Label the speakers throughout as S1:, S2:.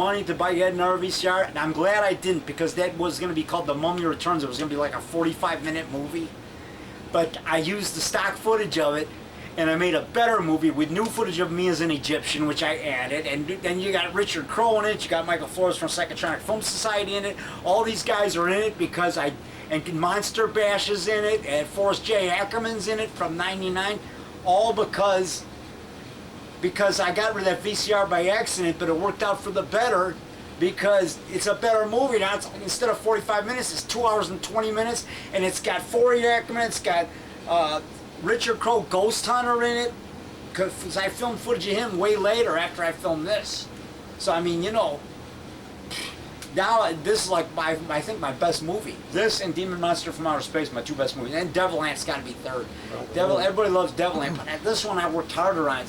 S1: money to get another VCR, and I'm glad I didn't, because that was going to be called The Mummy Returns. It was going to be like a 45-minute movie. But I used the stock footage of it, and I made a better movie with new footage of me as an Egyptian, which I added. And then you got Richard Crowe in it, you got Michael Flores from Psychotronic Film Society in it. All these guys are in it because and Monster Bash is in it, and Forrest J. Ackerman's in it from '99, all because I got rid of that VCR by accident, but it worked out for the better, because it's a better movie now. Instead of 45 minutes, it's 2 hours and 20 minutes, and it's got Forrest Ackerman, it's got Richard Crowe, Ghost Hunter in it, because I filmed footage of him way later after I filmed this. So I mean, you know, now this is like I think my best movie. This and Demon Monster from Outer Space, my two best movies. And Devil Ant's got to be third. Everybody loves Devil Ant, but this one I worked harder on.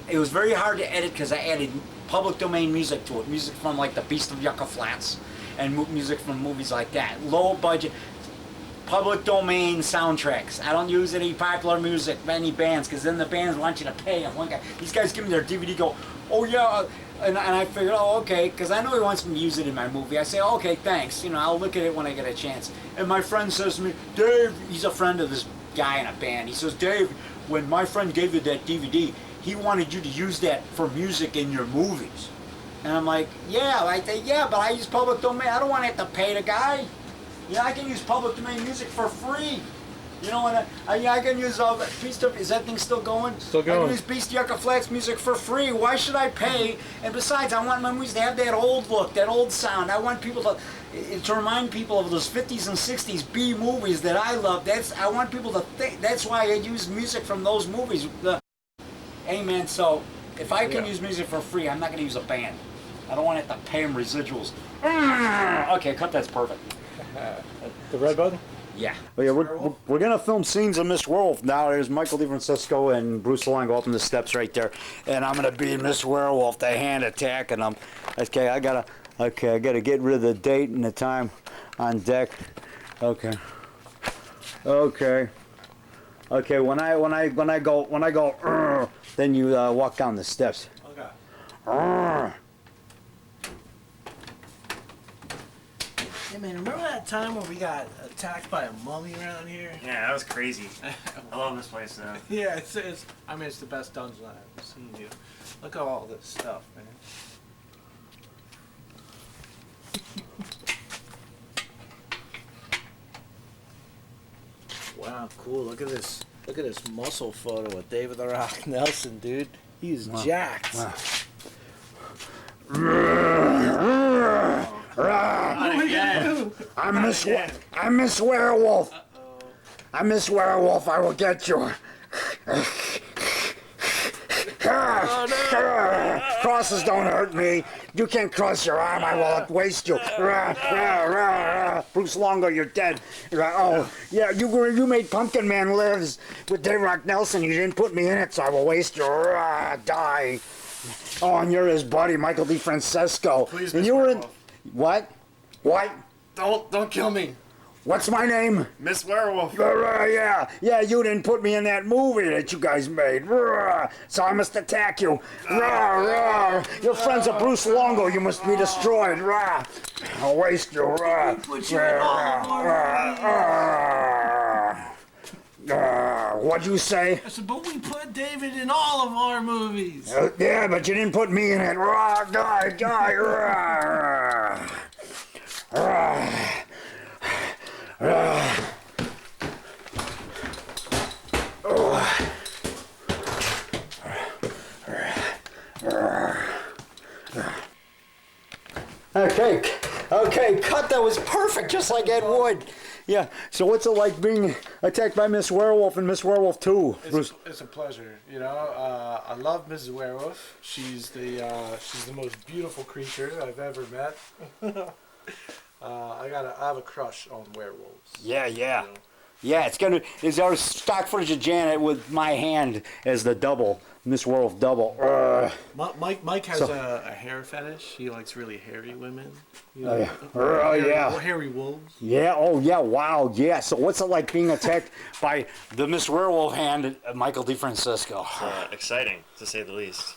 S1: It was very hard to edit because I added public domain music to it. Music from like the Beast of Yucca Flats and music from movies like that. Low budget, public domain soundtracks. I don't use any popular music, any bands, because then the bands want you to pay them. One guy, these guys give me their DVD, go, oh yeah, and I figured, oh okay, because I know he wants me to use it in my movie. I say, oh, okay, thanks. You know, I'll look at it when I get a chance. And my friend says to me, Dave, he's a friend of this guy in a band. He says, Dave, when my friend gave you that DVD, he wanted you to use that for music in your movies. And I'm like, yeah, but I use public domain. I don't want to have to pay the guy. Yeah, I can use public domain music for free. You know, and I can use Beast of, is that thing still going?
S2: Still going.
S1: I can use Beast Yucca Flats music for free. Why should I pay? And besides, I want my movies to have that old look, that old sound. I want people to remind people of those 50s and 60s B movies that I love. I want people to think. That's why I use music from those movies. Amen. So if I can use music for free, I'm not going to use a band. I don't want to have to pay them residuals. Okay, cut. That's perfect.
S2: The red button?
S1: Yeah. Well, yeah, we're going to film scenes of Miss Werewolf now. There's Michael DeFrancisco and Bruce Long go up in the steps right there. And I'm going to be Miss Werewolf, the hand attacking them. Okay, I got to get rid of the date and the time on deck. Okay. Okay. Okay, when I go, then you walk down the steps.
S3: Okay. Hey man, remember that time when we got attacked by a mummy around here?
S4: Yeah, that was crazy. I love this place though.
S3: Yeah, I mean, it's the best dungeon I've ever seen, dude. Look at all this stuff, man. Wow, cool. Look at this. Look at this muscle photo of David ROCK Nelson, dude. He's jacked.
S1: Wow. I'm Miss Werewolf. I'm Miss Werewolf. I will get you. Crosses don't hurt me. You can't cross your arm. I will waste you. Bruce Longo, you're dead. Oh, yeah, you made Pumpkin Man Lives with David ROCK Nelson. You didn't put me in it, so I will waste you. Die. Oh, and you're his buddy, Michael DeFrancisco.
S4: Please,
S1: and
S4: Miss
S1: you were in.
S4: Werewolf.
S1: What? What?
S4: Don't kill me.
S1: What's my name?
S4: Miss Werewolf.
S1: Yeah, you didn't put me in that movie that you guys made. So I must attack you. You're friends of Bruce Longo. You must be destroyed. I'll waste you. What'd you say?
S3: I said, but we put David in all of our movies.
S1: Yeah, but you didn't put me in it. Die. Okay, cut. That was perfect, just like Ed Wood. Yeah. So what's it like being attacked by Miss Werewolf and Miss Werewolf 2?
S3: It's a pleasure. You know, I love Mrs. Werewolf. She's the most beautiful creature I've ever met. I have a crush on werewolves.
S1: Yeah.
S3: You know?
S1: Yeah, it's our stock footage of Janet with my hand as the double, Miss Werewolf double.
S3: Mike has a hair fetish. He likes really hairy women. You know,
S1: yeah.
S3: Hairy wolves.
S1: Yeah, wow, yeah. So what's it like being attacked by the Miss Werewolf hand, Michael DeFrancisco?
S4: Exciting, to say the least.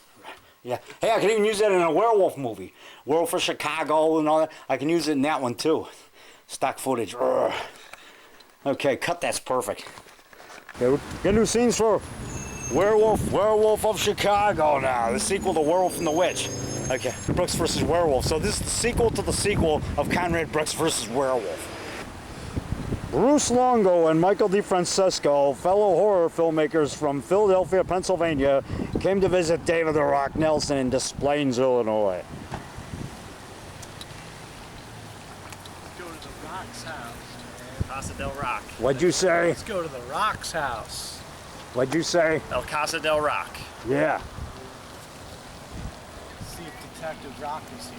S1: Yeah. Hey, I can even use that in a werewolf movie. Werewolf of Chicago and all that. I can use it in that one too. Stock footage. Urgh. Okay, cut. That's perfect. Okay, we're gonna do scenes for Werewolf of Chicago now. The sequel to Werewolf and the Witch. Okay, Brooks versus Werewolf. So this is the sequel to the sequel of Conrad Brooks versus Werewolf. Bruce Longo and Michael DeFrancesco, fellow horror filmmakers from Philadelphia, Pennsylvania, came to visit David ROCK Nelson in Des Plaines, Illinois.
S3: Let's go to the Rock's house.
S4: Casa del Rock.
S1: What'd you say?
S3: Let's go to the Rock's house.
S1: What'd you say?
S4: El Casa del Rock.
S1: Yeah.
S3: See if Detective Rock is here.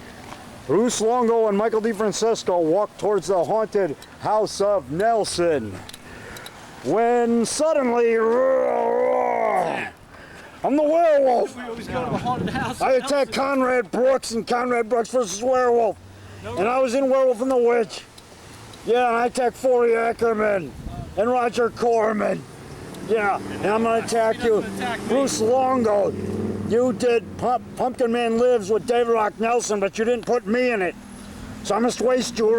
S1: Bruce Longo and Michael DeFrancesco walked towards the haunted house of Nelson. When suddenly, I'm the werewolf.
S3: We always go to the haunted house.
S1: I attacked Conrad Brooks in Conrad Brooks versus Werewolf. And I was in Werewolf and the Witch. Yeah, and I attacked Forey Ackerman and Roger Corman. Yeah, and I'm gonna attack you. Bruce Longo, you did Pumpkin Man Lives with David ROCK Nelson, but you didn't put me in it. So I must waste you.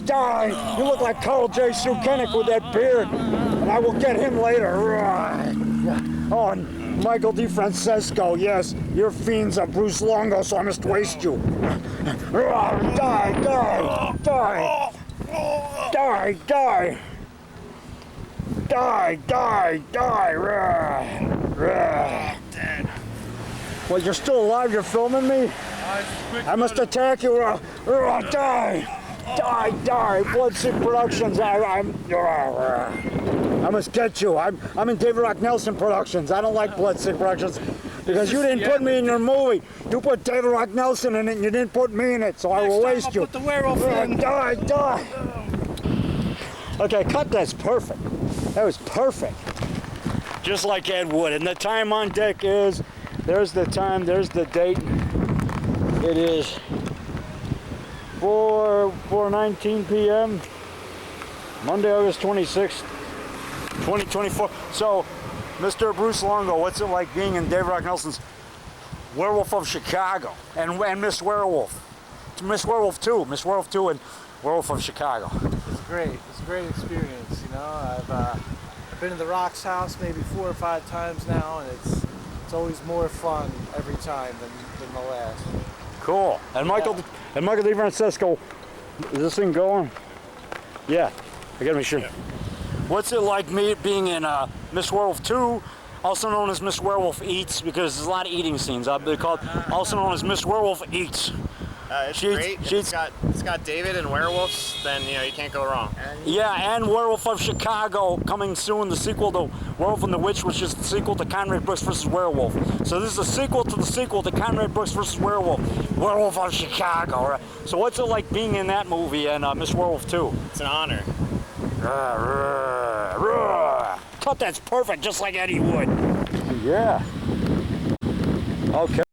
S1: Die. You look like Carl J. Sukenik with that beard. And I will get him later. Oh, and Michael DeFrancesco, yes, your fiends are Bruce Longo, so I must waste you. Die, die, die. Die, die. Die, die, die.
S4: Dead.
S1: Well, you're still alive. You're filming me? I must attack you. Die. Die, die. Bloodsick Productions. I must get you. I'm in David ROCK Nelson Productions. I don't like Bloodsick Productions because you didn't put me in your movie. You put David ROCK Nelson in it and you didn't put me in it, so I will waste you.
S3: Put the werewolf in.
S1: Die, die. Okay, cut. That's perfect. That was perfect. Just like Ed Wood. And the time on deck is, there's the time, there's the date. It is 4:19 p.m. Monday, August 26th, 2024. So, Mr. Bruce Longo, what's it like being in David ROCK Nelson's Werewolf of Chicago and Miss Werewolf? Miss Werewolf 2 and Werewolf of Chicago.
S3: It's great. It's a great experience. You know, I've been in the Rock's house maybe 4 or 5 times now, and it's always more fun every time than the last.
S1: Cool. And Michael DeFrancesco, is this thing going? Yeah. I gotta make sure. Yeah. What's it like being in Miss Werewolf 2, also known as Miss Werewolf Eats, because there's a lot of eating scenes. They're called, also known as Miss Werewolf Eats.
S4: It's great. It's got David and werewolves, then you can't go wrong.
S1: Yeah, and Werewolf of Chicago coming soon, the sequel to Werewolf and the Witch, which is the sequel to Conrad Brooks versus Werewolf. So this is a sequel to the sequel to Conrad Brooks versus Werewolf, Werewolf of Chicago. Right? So what's it like being in that movie and Miss Werewolf 2?
S4: It's an honor.
S1: Cut, that's perfect, just like Eddie Wood. Yeah. Okay.